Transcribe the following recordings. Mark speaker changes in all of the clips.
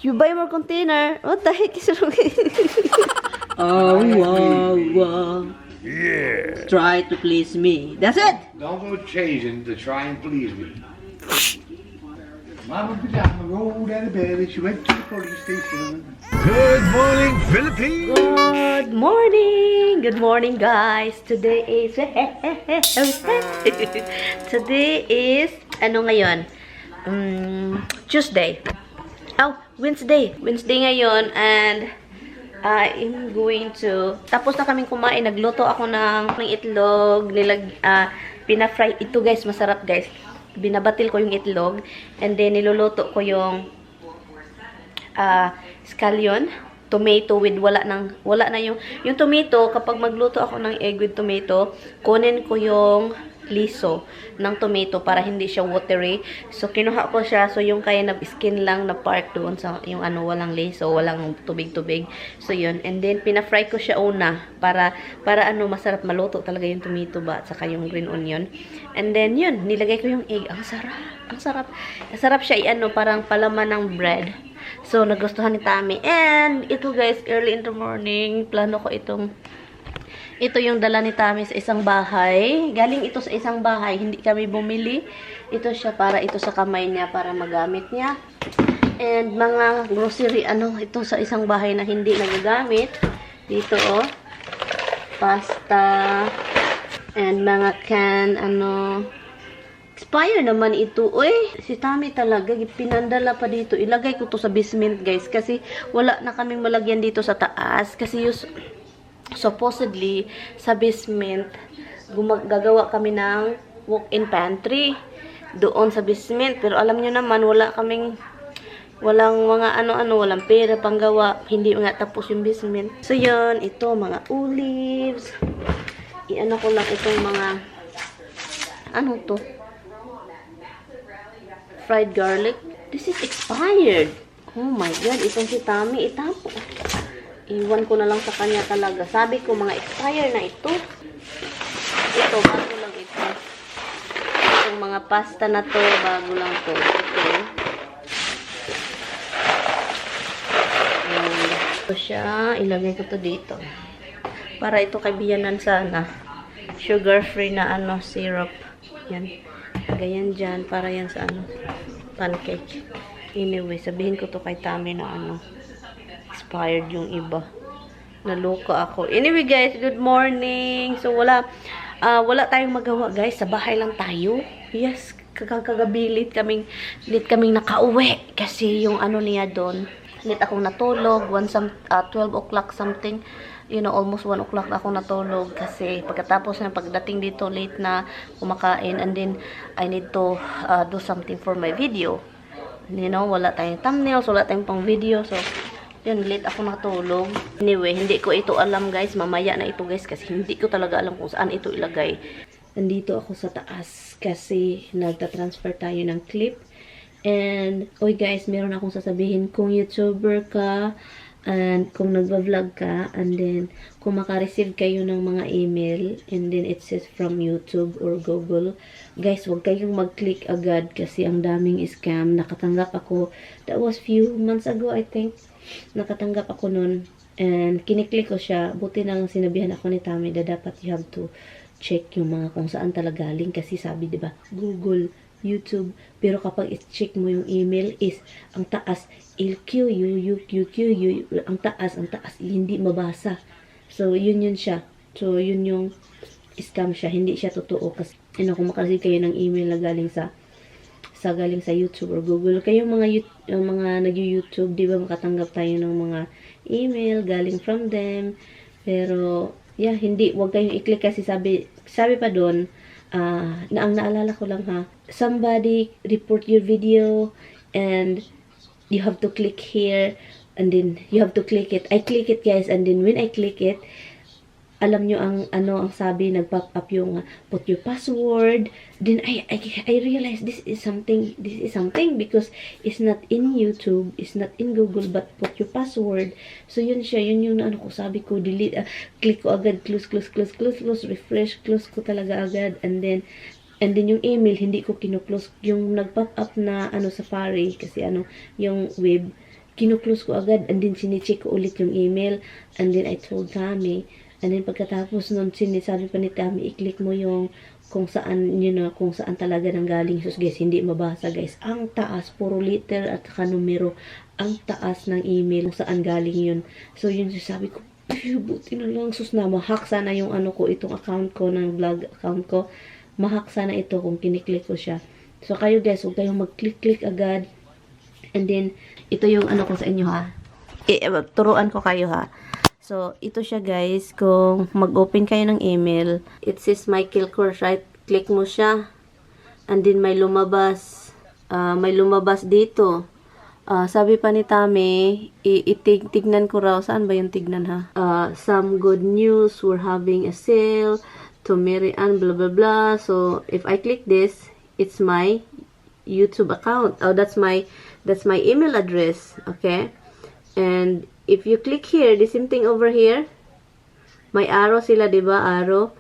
Speaker 1: You buy more container. What the heck is wrong?
Speaker 2: Oh, wow, wow.
Speaker 3: Yeah.
Speaker 2: Try to please me. That's it.
Speaker 3: Don't go changing to try and please me. Mama Pajama rolled out of bed and she went to the police station. Good morning, Philippines!
Speaker 1: Good morning! Good morning, guys! Today is... Today is... Ano ngayon? Tuesday. Oh, Wednesday. Wednesday ngayon and... I'm going to... Tapos na kaming kumain. Nagluto ako ng itlog. Pinafry. Ito, guys. Masarap, guys. Binabatil ko yung itlog. And then, niluluto ko yung... scallion, tomato with wala na yung tomato. Kapag magluto ako ng egg with tomato, kunin ko yung liso ng tomato para hindi siya watery. So kinuha ko siya, so yung kaya na skin lang na part doon sa yung ano, walang liso, walang tubig-tubig. So yun, and then pinafry ko siya una para ano, masarap maluto talaga yung tomato ba at saka yung green onion. And then yun, nilagay ko yung egg. Ang sarap. Ang sarap siya ano, parang palaman ng bread. So, nagustuhan ni Tami. And, ito guys, early in the morning, plano ko ito yung dala ni Tami sa isang bahay. Galing ito sa isang bahay, hindi kami bumili. Ito siya para ito sa kamay niya, para magamit niya. And, mga grocery, ito sa isang bahay na hindi nagagamit. Dito, oh. Pasta. And, mga can, expire naman ito. Uy, si Tami talaga, pinandala pa dito. Ilagay ko to sa basement, guys. Kasi wala na kaming malagyan dito sa taas. Kasi supposedly, sa basement, gagawa kami ng walk-in pantry. Doon sa basement. Pero alam nyo naman, walang mga walang pera pang gawa. Hindi nga tapos yung basement. So, yun. Ito, mga olives. Iano ko lang itong mga, ano to? Fried garlic. This is expired. Oh my God. Itong si Tami, itapo. Iwan ko na lang sa kanya talaga. Sabi ko, mga expired na ito. Ito, bago lang ito. Itong mga pasta na to, bago lang to. Okay. Ito siya. Ilagay ko to dito. Para ito kay Biyanan sana. Sugar-free na syrup. Yan. Ganyan dyan, para yan sa pancake. Anyway, sabihin ko to kay Tami na expired yung iba. Naluka ako. Anyway guys, good morning. So wala tayong magawa guys. Sa bahay lang tayo. Yes, kagabilit kaming nakauwi. Kasi yung niya doon. Late akong natulog. 12 o'clock something. Almost 1 o'clock na ako natulog kasi pagkatapos ng pagdating dito, late na kumakain, and then I need to do something for my video. Wala tayong thumbnails, wala tayong pang video, so yun, late ako natulog. Anyway, hindi ko ito alam guys, mamaya na ito guys, kasi hindi ko talaga alam kung saan ito ilagay. Nandito ako sa taas kasi nagta-transfer tayo ng clip. And, oy guys, meron akong sasabihin. Kung YouTuber ka, and kung nagva-vlog ka, and then kung maka-receive kayo ng mga email, and then it says from YouTube or Google, guys, wag kayong mag-click agad kasi ang daming scam. Nakatanggap ako, that was few months ago I think, nakatanggap ako nun, and kiniklik ko siya. Buti nang sinabihan ako ni Tami na dapat you have to check yung mga kung saan talaga galing, kasi sabi diba, Google, YouTube, pero kapag i-check mo yung email is ang taas LQUQQU, ang taas, hindi mabasa. So yun siya. So yun yung scam siya, hindi siya totoo. Kasi kung makareceive kayo ng email na galing sa YouTube or Google, kayong mga nag-YouTube, di ba makatanggap tayo ng mga email galing from them. Pero yeah, wag kayong i-click kasi sabi pa doon, ang naalala ko lang somebody report your video and you have to click here, and then you have to click it. I click it guys, and then when I click it, alam nyo ang sabi, nag-pop up yung put your password. Then I realized this is something because it's not in YouTube, it's not in Google, but put your password. So yun siya, yun yung ko, sabi ko delete, click ko agad, close, refresh, close ko talaga agad, and then yung email hindi ko kino-close, yung nag-pop up na Safari kasi yung web, kinuklose ko agad, and then sinicheck ko ulit yung email, and then I told Tammy, and then pagkatapos nun, sinasabi pa ni Tammy, i-click mo yung kung saan, kung saan talaga nanggaling. So guys, hindi mabasa guys. Ang taas, puro letter at saka numero. Ang taas ng email, kung saan galing yun. So yun, sabi ko, buti na lang, sus na, mahak sana yung ko, itong account ko, ng vlog account ko. Mahak sana ito kung kiniklik ko siya. So kayo guys, huwag kayong mag-click-click agad. And then, ito yung ko sa inyo ha. Turuan ko kayo ha. So, ito siya guys, kung mag-open kayo ng email, it says Michael Kors, right? Click mo siya. And then may lumabas dito. Sabi pa ni Tami, tignan ko raw, saan ba yung tignan ha? Some good news, we're having a sale to Maryann, blah blah blah. So, if I click this, it's my YouTube account. Oh, that's my email address, okay? And if you click here, the same thing over here, may arrow sila, diba? Arrow.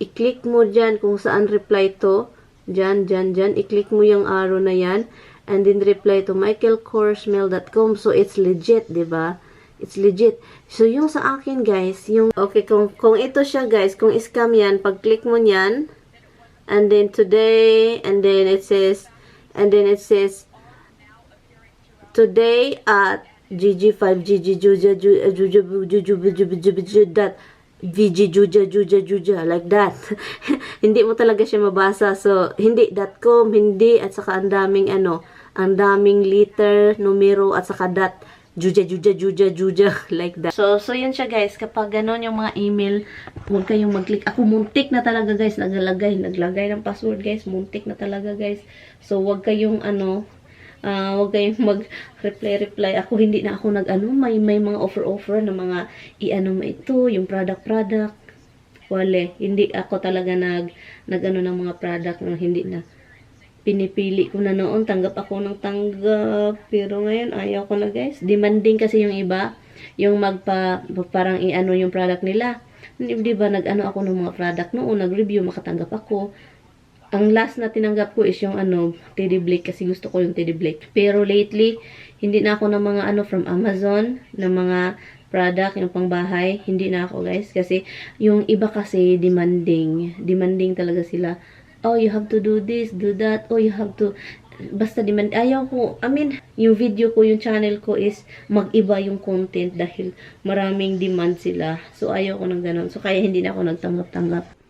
Speaker 1: I-click mo dyan kung saan reply to. Dyan. I-click mo yung arrow na yan. And then reply to michaelkorsmail.com. So, it's legit, diba? It's legit. So, yung sa akin, guys, okay, kung ito siya, guys, kung scam yan, pag-click mo yan, and then today, and then it says, today at GG5 juja like that. Hindi mo talaga siya mabasa. So hindi .com, hindi, at saka ang daming liter, numero, at saka juja like that. So yun siya guys, kapag ganon yung mga email, huwag kayong mag-click. Ako muntik na talaga guys, naglagay ng password guys, muntik na talaga guys. So huwag kayong huwag kayong mag-reply. Ako, hindi na ako may mga offer na mga mo ito, yung product. Wale, hindi ako talaga ng mga product na hindi na pinipili ko na noon. Tanggap ako ng tanggap. Pero ngayon, ayaw ko na guys. Demanding kasi yung iba, yung parang yung product nila. Di ba, ako ng mga product noon, nag-review, makatanggap ako. Ang last na tinanggap ko is yung Teddy Blake, kasi gusto ko yung Teddy Blake. Pero lately, hindi na ako ng mga from Amazon, ng mga product, yung pangbahay, hindi na ako guys. Kasi yung iba kasi demanding talaga sila. Oh, you have to do this, do that. Oh, you have to, basta demand. Ayaw ko, yung video ko, yung channel ko is mag-iba yung content dahil maraming demand sila. So, ayaw ko ng ganun. So, kaya hindi na ako nagtanggap-tanggap.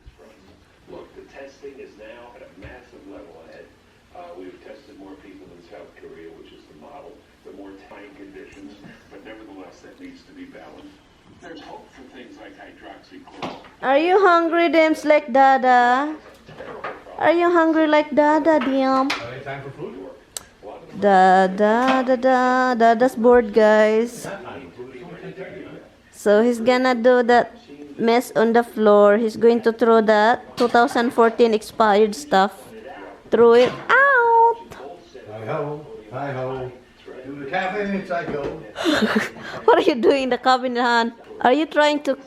Speaker 1: Are you hungry, Dems, like Dada? Are you hungry like Dada, Diam? Dada's bored, guys. So he's gonna do that mess on the floor. He's going to throw that 2014 expired stuff. Throw it out.
Speaker 3: Hi-ho. To the cabinet I go.
Speaker 1: What are you doing in the cabinet, Han? Are you trying to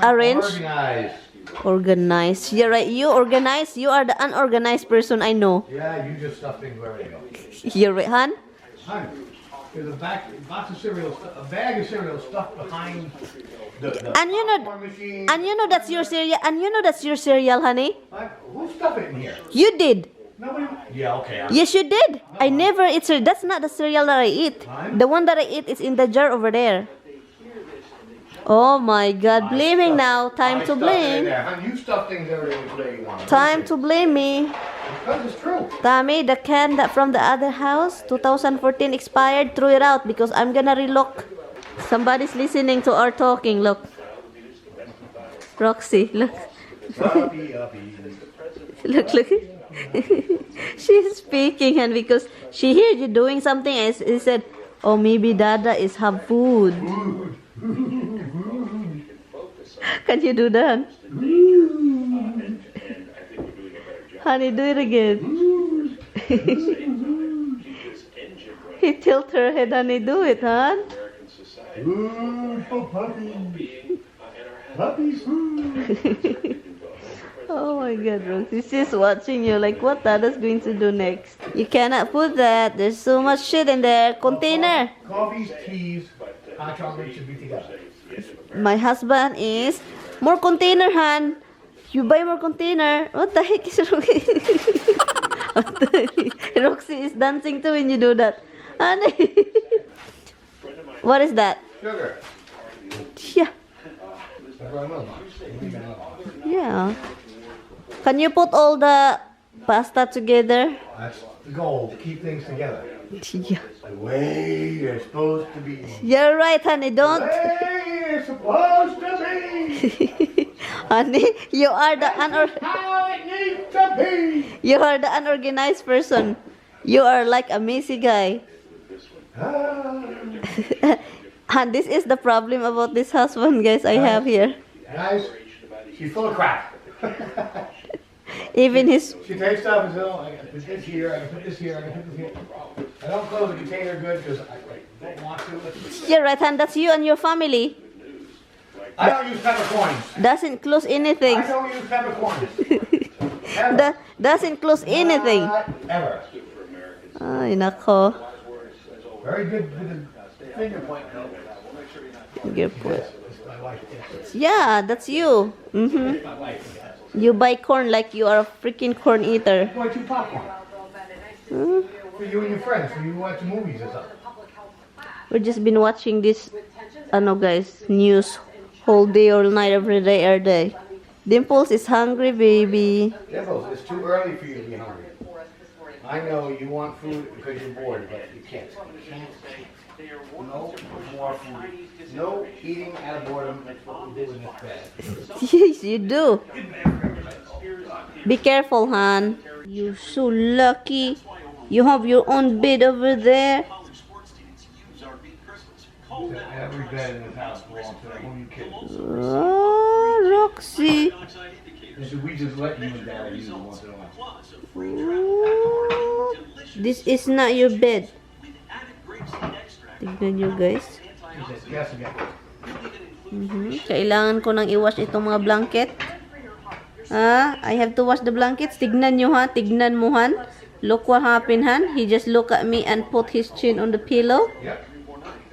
Speaker 1: arrange? Organize. You're right. You organize. You are the unorganized person I know.
Speaker 3: Yeah, you just stuff things where they go.
Speaker 1: You're right, Han?
Speaker 3: There's a box of cereal, a bag of cereal stuffed behind the
Speaker 1: And you know that's your cereal. And you know that's your cereal, honey.
Speaker 3: Who stuffed it in here?
Speaker 1: You did.
Speaker 3: Nobody. Yeah, okay.
Speaker 1: Yes, you did. I never eat cereal. That's not the cereal that I eat. The one that I eat is in the jar over there. Oh my God, blaming now. Time to blame.
Speaker 3: You stuff things everywhere you want.
Speaker 1: Time to blame me.
Speaker 3: Because it's true.
Speaker 1: Tommy, the can that from the other house, 2014 expired, threw it out because I'm gonna relock. Somebody's listening to our talking. Look. Roxy, look. Look. She's speaking, and because she heard you doing something, and she said, oh, maybe Dada is have food. Can you do that? Honey, do it again. He tilt her head, honey, do it, hon.
Speaker 3: Food for puppies. Puppies food.
Speaker 1: Oh my god, Roxy. She's watching you like what Dada's going to do next. You cannot put that. There's so much shit in the container.
Speaker 3: Coffees, teas, hot chocolate should be together.
Speaker 1: My husband is more container, Han. You buy more container. What the heck is Roxy? What the heck? Roxy is dancing too when you do that. Honey. What is that?
Speaker 3: Sugar.
Speaker 1: Yeah. Yeah. Can you put all the pasta together?
Speaker 3: That's the goal, to keep things together.
Speaker 1: Yeah.
Speaker 3: The way you're supposed to be.
Speaker 1: You're right, honey. Don't.
Speaker 3: The way you're supposed to be.
Speaker 1: Honey, you are the
Speaker 3: How it needs to be.
Speaker 1: you are the unorganized person. You are like a messy guy. And this is the problem about this husband, guys, I have here.
Speaker 3: Guys, she's full of crap.
Speaker 1: Even his...
Speaker 3: She takes stuff and says, oh, I gotta put this here, I gotta put this here, I gotta put this here. I don't close the container good because I don't want to.
Speaker 1: You're right, and that's you and your family.
Speaker 3: I don't use peppercorns.
Speaker 1: Doesn't close anything.
Speaker 3: I don't use peppercorns.
Speaker 1: Doesn't close anything.
Speaker 3: Not ever.
Speaker 1: Ay, nako.
Speaker 3: Very good with the finger point though.
Speaker 1: Finger point.
Speaker 3: It's my wife. Yes.
Speaker 1: Yeah, that's you.
Speaker 3: My wife. Yes.
Speaker 1: You buy corn like you are a freaking corn eater.
Speaker 3: Buy 2 popcorn. For you and your friends, when you watch movies or something.
Speaker 1: We've just been watching this, guys, news whole day or night, every day. Dimples is hungry, baby.
Speaker 3: Dimples, it's too early for you to be hungry. I know you want food because you're bored, but you can't. No more food. No eating out of boredom. That's what we do in this bed.
Speaker 1: Yes, you do. Be careful, hon. You're so lucky. You have your own bed over there.
Speaker 3: Every bed in this house belongs to one of you kids.
Speaker 1: Oh, Roxy.
Speaker 3: We just let you and Dad use it once in a while.
Speaker 1: Oh, this is not your bed. Tignan nyo, guys.
Speaker 3: Yes, again.
Speaker 1: Kailangan ko nang i-wash itong mga blanket. I have to wash the blankets. Tignan nyo, ha. Tignan mo, han. Look what happened, han. He just look at me and put his chin on the pillow.
Speaker 3: Yep.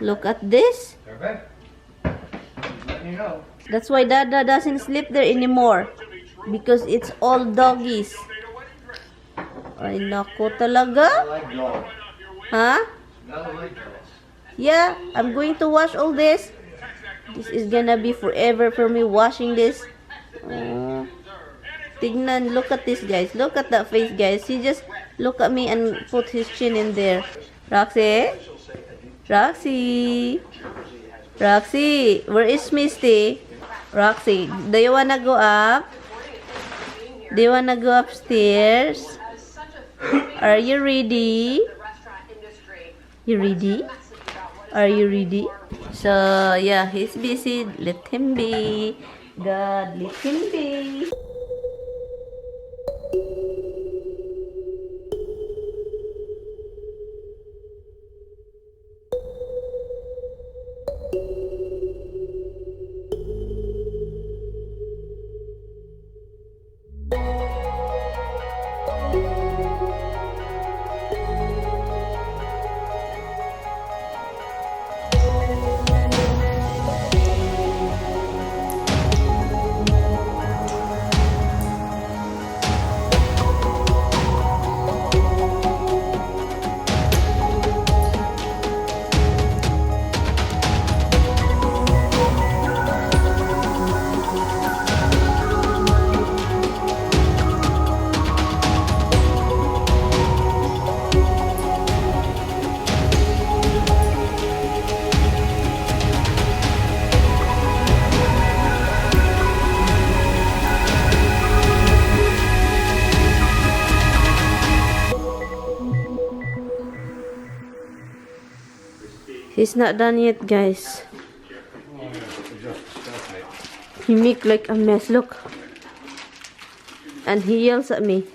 Speaker 1: Look at this.
Speaker 3: Perfect. You know.
Speaker 1: That's why Dada doesn't sleep there anymore. Because it's all doggies. Ay, nako talaga.
Speaker 3: I like dogs.
Speaker 1: Ha?
Speaker 3: I like dogs.
Speaker 1: Yeah, I'm going to wash all this. This is gonna be forever for me washing this. Oh. Tignan, look at this, guys. Look at that face, guys. He just look at me and put his chin in there. Roxy? Roxy? Roxy, where is Misty? Roxy, do you wanna go up? Do you wanna go upstairs? Are you ready? You ready? Are you ready? So, yeah, he's busy. Let him be. God, let him be. He's not done yet, guys. He make like a mess, look. And he yells at me.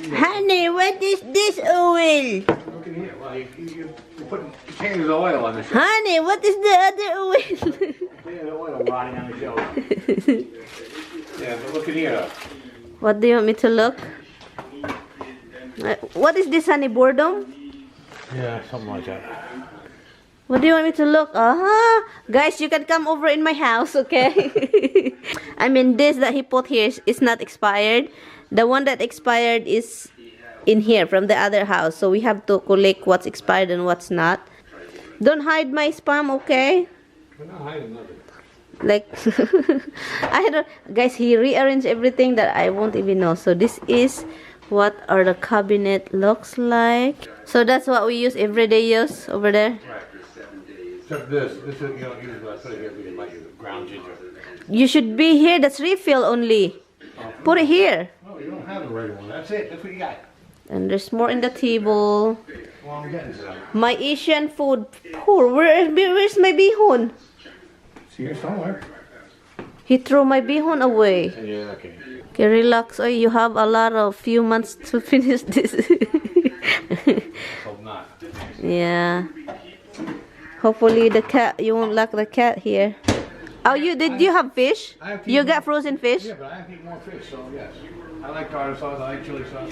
Speaker 1: Honey, what is this oil?
Speaker 3: Look in here. Well, you put containers of oil on the shelf.
Speaker 1: Honey, what is the other oil?
Speaker 3: Containers of oil rotting on the shelf. Yeah, but look in here.
Speaker 1: What do you want me to look? What is this, honey? Boredom?
Speaker 3: Yeah, something like that.
Speaker 1: What do you want me to look? Guys, you can come over in my house, okay? I mean, this that he put here is not expired. The one that expired is in here from the other house. So we have to collect what's expired and what's not. Don't hide my spam, okay?
Speaker 3: We're not hiding nothing.
Speaker 1: Like, I don't... Guys, he rearranged everything that I won't even know. So this is what our the cabinet looks like. So that's what we use, everyday use over there.
Speaker 3: Right. Except this is, you don't use what I put it here because you might use ground ginger.
Speaker 1: You should be here. That's refill only. Put it here.
Speaker 3: Oh, you don't have the regular one. That's it. That's what you got.
Speaker 1: And there's more in the table.
Speaker 3: Well, I'm getting some.
Speaker 1: My Asian food. Poor. Where's my bihon?
Speaker 3: It's here somewhere.
Speaker 1: He threw my bihon away.
Speaker 3: Yeah, okay.
Speaker 1: Okay, relax. Oh, you have a lot of few months to finish this.
Speaker 3: Hope not.
Speaker 1: Yeah. Hopefully the cat, you won't lack the cat here. Oh, did you have fish?
Speaker 3: I have to
Speaker 1: You
Speaker 3: eat
Speaker 1: got
Speaker 3: more.
Speaker 1: frozen fish?
Speaker 3: Yeah, but I have to eat more fish, so yes. I like tartar sauce, I like chili sauce.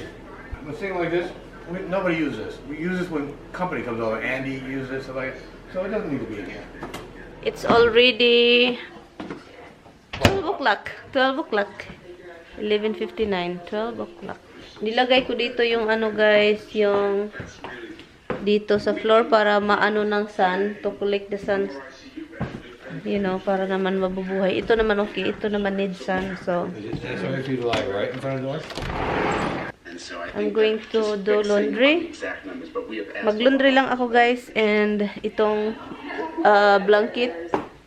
Speaker 3: But thing like this, nobody uses this. We use this when company comes over. Andy uses this, so it doesn't need to be in here.
Speaker 1: It's already 12 o'clock. 12 o'clock. 11:59. 12 o'clock. Nilagay ko dito yung ano guys, yung dito sa floor para maano ng sun, to collect the sun, you know, para naman mabubuhay. Ito naman okay, ito naman needs sun, so
Speaker 3: That's why you lie right in front of the door.
Speaker 1: I'm going to do laundry. Mag-laundry lang ako guys, and itong blanket,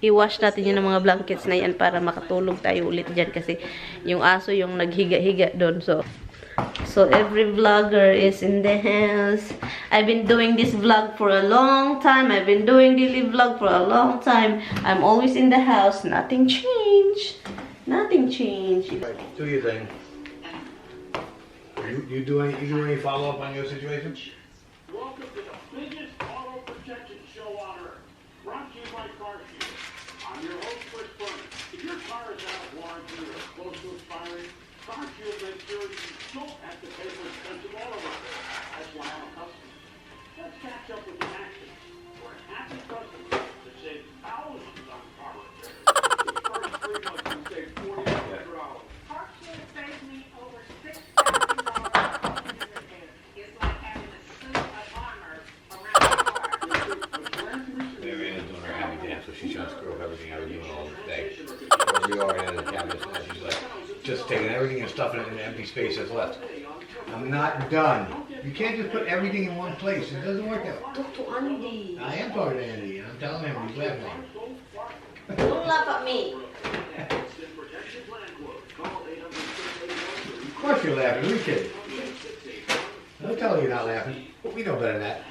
Speaker 1: i-wash natin yun ng mga blankets na yan para makatulog tayo ulit dyan kasi yung aso yung naghiga-higa doon, so every vlogger is in the house. I've been doing this vlog for a long time. I've been doing daily vlog for a long time. I'm always in the house. Nothing changed. Nothing changed.
Speaker 3: Do your thing. You do any follow up on your situation?
Speaker 4: Welcome to the biggest auto protection show on earth. Brought to you by Car Shield. I'm your host, Chris Berman. If your car is out of warranty or close to expiring, Car Shield makes sure you don't have to pay for expensive auto repair. That's why I'm a customer. Let's catch up with the action. We're a happy customer that saves thousands on car repair. The first 3 months you save $40 per hour.
Speaker 5: Car Shield saves me over $6,000 on repair. It's like having a suit of armor around the car.
Speaker 3: Mariann is doing her happy dance, so she's trying to screw up everything I was doing all day. Reorganizing the cabinets, and she's like, just taking everything and stuffing it in the empty space that's left. I'm not done. You can't just put everything in one place. It doesn't work out.
Speaker 1: Talk to Andy.
Speaker 3: I am talking to Andy, and I'm telling him he's laughing at me.
Speaker 1: Don't laugh at me.
Speaker 3: Of course you're laughing. Who are you kidding? Don't tell me you're not laughing. We know better than that.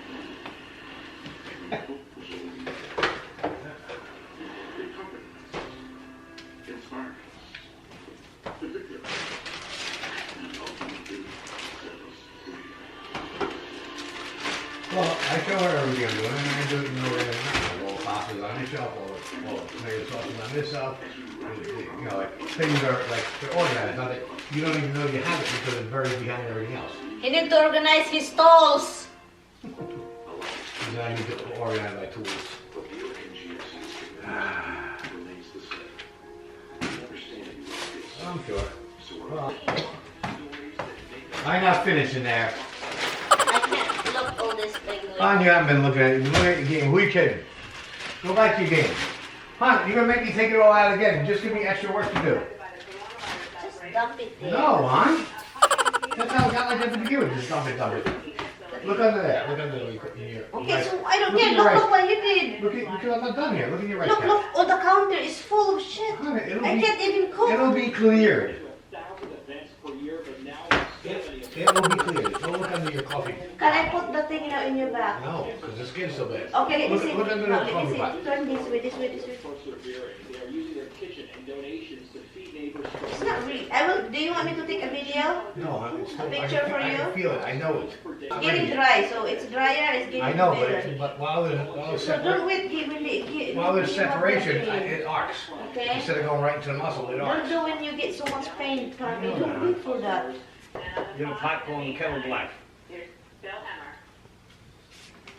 Speaker 3: Well, I show her everything I'm doing, and I do it in the way all the sauces on this shelf, all the tomato sauces on this shelf. You know, like, things are like, they're organized, not that you don't even know you have it because it's buried behind everything else.
Speaker 1: He need to organize his stalls.
Speaker 3: And then I need to organize my tools. I'm sure. Well, I'm not finishing there.
Speaker 1: I can't look all this thing.
Speaker 3: Hon, you haven't been looking at it. You're looking at your game. Who are you kidding? Go back to your game. Hon, you're going to make me take it all out again. Just give me extra work to do.
Speaker 1: Just dump it there.
Speaker 3: No, hon. That's how it got like that to begin with. Just dump it, dump it. Look under there. Look under there.
Speaker 1: Okay, so I don't care. Look what you did.
Speaker 3: Look at, because I'm not done here. Look at your right
Speaker 1: Look,
Speaker 3: hand.
Speaker 1: look. Oh, the counter is full of shit.
Speaker 3: Hon,
Speaker 1: I can't even cook.
Speaker 3: It'll be cleared.
Speaker 4: 1,000 events per year, but now it's 70
Speaker 3: It will be cleared. It's all look under your coffee.
Speaker 1: Can I put the thing now in your bag?
Speaker 3: No, because the skin's so bad.
Speaker 1: Okay, let me
Speaker 3: Look,
Speaker 1: see.
Speaker 3: look under
Speaker 1: No,
Speaker 3: the
Speaker 1: let me
Speaker 3: coffee
Speaker 1: see.
Speaker 3: pot.
Speaker 1: Turn this way, this way, this way.
Speaker 4: They are using their kitchen and donations to feed neighbors.
Speaker 1: It's not real. Do you want me to take a video?
Speaker 3: No, it's still,
Speaker 1: picture for
Speaker 3: I
Speaker 1: you?
Speaker 3: can feel it. I know it.
Speaker 1: It's getting dry, so it's drier, it's getting
Speaker 3: I know,
Speaker 1: better.
Speaker 3: but while there's
Speaker 1: So don't wait, give me
Speaker 3: while there's
Speaker 1: give me one
Speaker 3: separation,
Speaker 1: thing.
Speaker 3: it arcs.
Speaker 1: Okay?
Speaker 3: Instead of going right into the muscle, it
Speaker 1: Don't
Speaker 3: arcs.
Speaker 1: do when you get so much pain, Tommy. Don't wait for that.
Speaker 3: You're the pot going kettle black.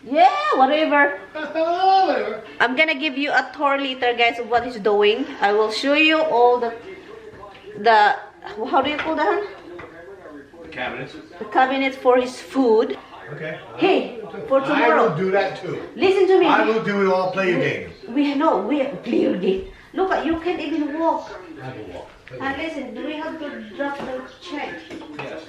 Speaker 1: Yeah, whatever.
Speaker 3: Whatever.
Speaker 1: I'm gonna give you a tour later, guys, of what he's doing. I will show you all the how do you call that?
Speaker 3: Cabinets.
Speaker 1: The cabinet for his food.
Speaker 3: Okay.
Speaker 1: Hey, for
Speaker 3: I
Speaker 1: tomorrow.
Speaker 3: will do that too.
Speaker 1: Listen to me.
Speaker 3: I will do it all. Play your game.
Speaker 1: We play your game. Look, you can't even walk.
Speaker 3: I will walk.
Speaker 1: And listen, do we have to drop the check?
Speaker 3: Yes.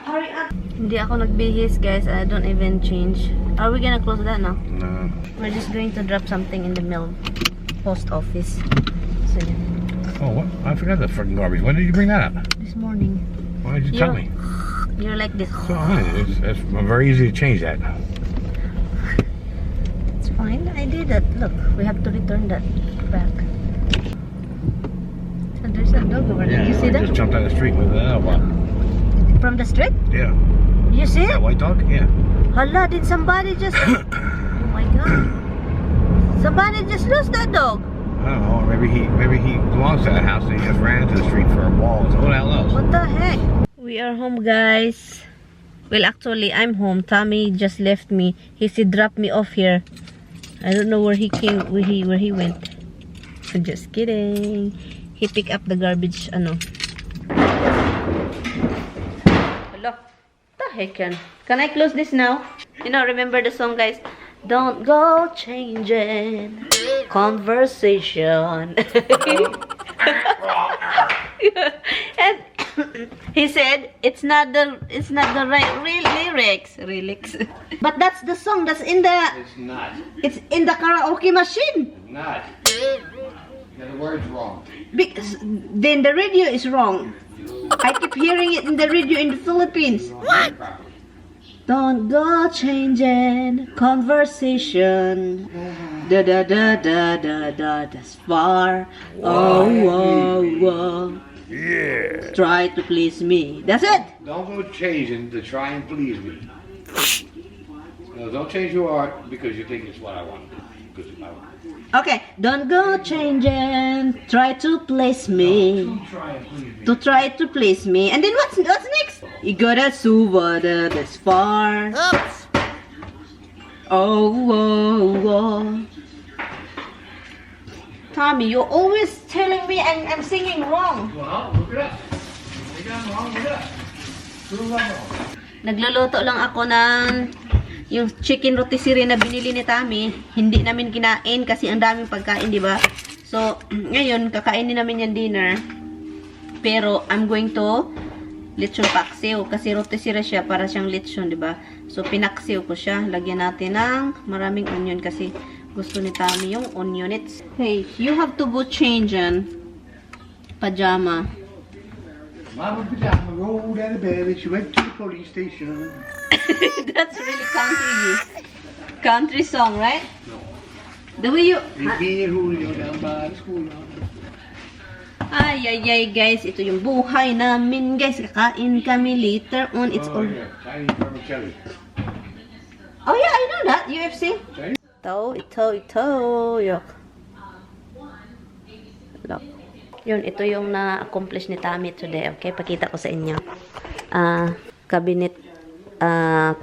Speaker 1: Hurry up. Hindi ako nagbihis, guys. I don't even change. Are we gonna close that now?
Speaker 3: No.
Speaker 1: We're just going to drop something in the mail post office. So yeah.
Speaker 3: Oh, what? I forgot the freaking garbage. When did you bring that up?
Speaker 1: This morning.
Speaker 3: Why did you tell me?
Speaker 1: You're like this.
Speaker 3: So, it's very easy to change that.
Speaker 1: It's fine. I did that. Look, we have to return that back. So there's a dog over there. You see
Speaker 3: I
Speaker 1: that?
Speaker 3: just jumped down the street with that one.
Speaker 1: From the street?
Speaker 3: Yeah.
Speaker 1: You see
Speaker 3: That
Speaker 1: it?
Speaker 3: white dog? Yeah.
Speaker 1: Hala, did somebody just... Oh my god. Somebody just lost that dog.
Speaker 3: I don't know. Maybe he belongs to that house and he just ran into the street for a wall. So who the hell knows?
Speaker 1: What the heck? We are home, guys. Well, actually, I'm home. Tommy just left me. He said drop me off here. I don't know where he went. I'm just kidding. He picked up the garbage, ano. Hello. The heck can I close this now? You know, remember the song, guys? Don't go changing conversation. And he said it's not the right lyrics. But that's the song that's in the
Speaker 3: It's not.
Speaker 1: it's in the karaoke machine.
Speaker 3: It's not. Yeah, the word's wrong.
Speaker 1: Because then the radio is wrong. I keep hearing it in the radio in the Philippines. What? Don't go changing conversation. Da da da da da da. That's far. Oh, whoa, whoa.
Speaker 3: Yeah.
Speaker 1: Try to please me. That's it.
Speaker 3: Don't go changing to try and please me. No, don't change your art because you think it's what I want. Because I want.
Speaker 1: Okay. Don't go changing. Try to please me.
Speaker 3: Try and please me.
Speaker 1: To try to please me. And then what's next? You gotta suvada this far. Oops. Oh, whoa, whoa. Tommy, you're always telling me I'm singing wrong.
Speaker 3: Well, look it up. Look it wrong, look it up. Prove I'm wrong.
Speaker 1: Nagluluto lang ako ng yung chicken rotisserie na binili ni Tommy. Hindi namin kinain kasi ang daming pagkain, di ba? So, ngayon, kakainin namin yung dinner. Pero, I'm going to lechon paksiw. Kasi rotisserie siya, para siyang lechon, di ba? So, pinaksiw ko siya. Lagyan natin ng maraming onion kasi gusto ni Tommy yung onion. Hey, you have to go change and pajama.
Speaker 3: Mama Pajama rolled out of bed and she went to the police station.
Speaker 1: That's really country song, right?
Speaker 3: No.
Speaker 1: The way you...
Speaker 3: He beat Julio down by the school yard.
Speaker 1: Ay, guys. Ito yung buhay namin, guys. Kakain kami later on. It's all...
Speaker 3: Yeah. Chinese vermicelli.
Speaker 1: Oh, yeah, I know that. UFC.
Speaker 3: Chinese?
Speaker 1: Ito. Yok. Look. Yun, ito yung na-accomplish ni Tommy today. Okay, pakita ko sa inyo. Cabinet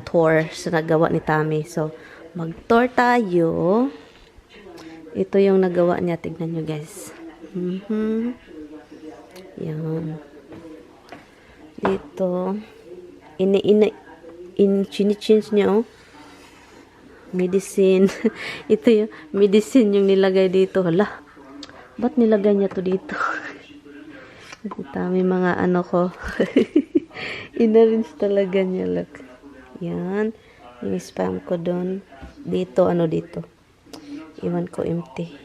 Speaker 1: tour sa nagawa ni Tommy. So, mag-tour tayo. Ito yung nagawa niya. Tignan nyo, guys. Yan. Dito. Chini-change niya, oh. Medicine. Ito yung medicine yung nilagay dito. Hala. Ba't nilagay niya to dito? May mga ano ko. Inarinse talaga niya. Look. Yan. Yung spam ko doon. Dito, dito. Iwan ko empty.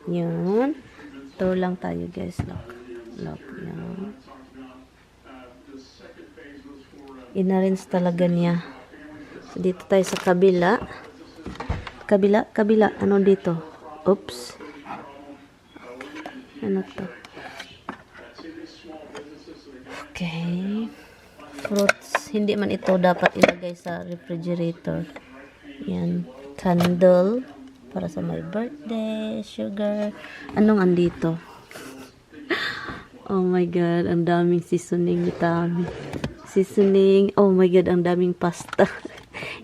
Speaker 1: Yan. Tour lang tayo, guys. Look. Yan. Inarinse talaga niya. So, dito tayo sa kabila. Kabila. Ano dito? Oops. Ano to? Okay. Fruits. Hindi man ito dapat ilagay sa refrigerator. Yan. Candle. Para sa my birthday. Sugar. Anong andito? Oh my God. Ang daming seasoning ni Tami. Seasoning. Oh my God. Ang daming pasta.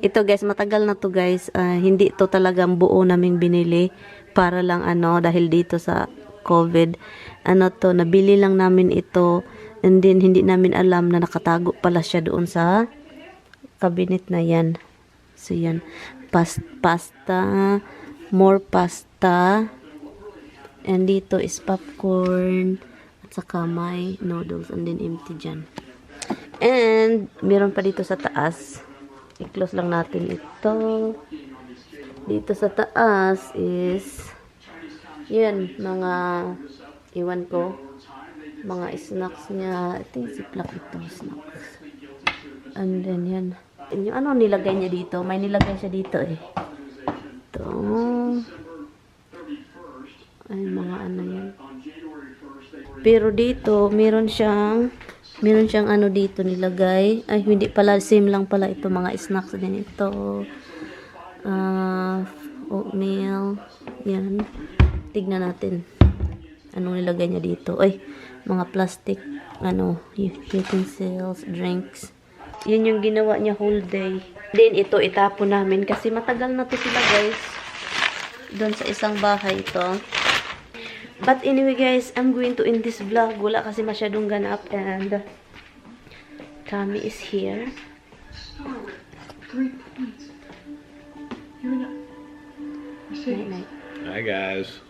Speaker 1: Ito guys. Matagal na to guys. Hindi to talagang buo naming binili. Para lang dahil dito sa COVID. Nabili lang namin ito. And then, hindi namin alam na nakatago pala siya doon sa cabinet na yan. So, yan. Pasta. More pasta. And dito is popcorn. At saka may noodles. And then, empty dyan. And, meron pa dito sa taas. I-close lang natin ito. Dito sa taas is yan, mga iwan ko. Mga snacks niya. I think ziplock ito, snacks. And then yan. Yung nilagay niya dito? May nilagay siya dito eh. Ito. Ay, mga yan. Pero dito, meron siyang dito nilagay. Ay, hindi pala, same lang pala ito. Mga snacks din ito. Oatmeal. Yan. Tignan natin. Anong nilagay niya dito? Ay, mga plastic, utensils, drinks. Yan yung ginawa niya whole day. Then, ito, itapon namin kasi matagal na to sila, guys. Doon sa isang bahay ito. But anyway, guys, I'm going to end this vlog. Wala kasi masyadong ganap and Tommy is here. Night, night.
Speaker 4: Hi, guys.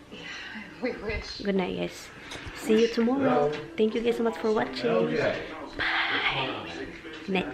Speaker 1: Good night, guys. See you tomorrow. Thank you guys so much for watching. Bye. Night.